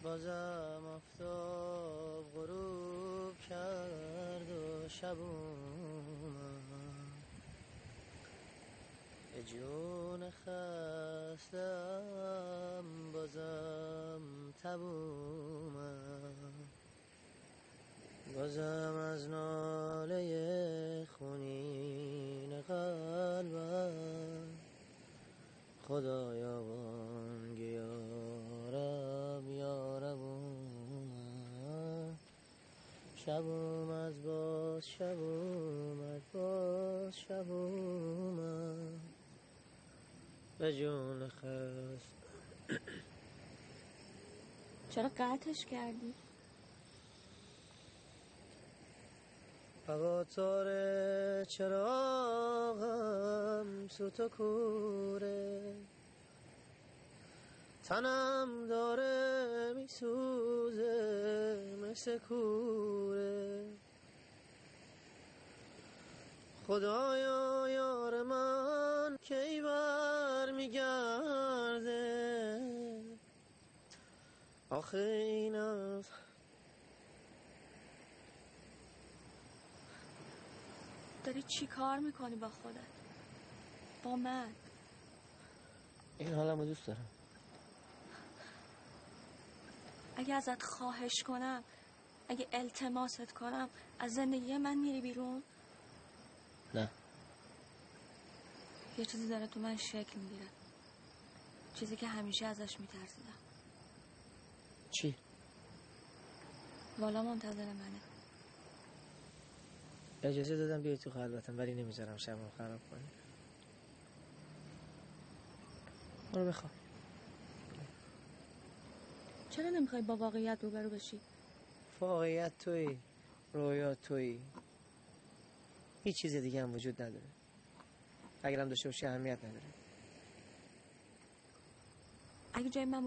بازم آفتاب غروب کرد و شب اومد، به جون خستم بازم تب اومد، بازم از ناله خونین قلبم خدایا بانگ یارب یارب اومد، شب اومد باز شب اومد باز شب اومد، به جون خست. چرا قطعش کردی؟ هواتار چراغم سوت و کوره، تنم داره میسوزه مثل کوره، خدایا یار من کی بر میگرده، آخه این از داری چی کار میکنی با خودت؟ با من؟ این حالمو دوست دارم. اگه ازت خواهش کنم، اگه التماست کنم، از زندگی من میری بیرون؟ نه. یه چیزی داره تو من شکل میگیره، چیزی که همیشه ازش میترسیدم. چی؟ والا منتظر منه. اجازه دادم بیای تو خلوتم ولی نمیذارم شبم خراب کنی. برو بخواب. چرا نمیخوای با واقعیت روبرو بشی؟ واقعیت تویی، رویا تویی، هیچ چیز دیگه هم وجود نداره. اگرم داشته باشه اهمیت نداره. اگه جای من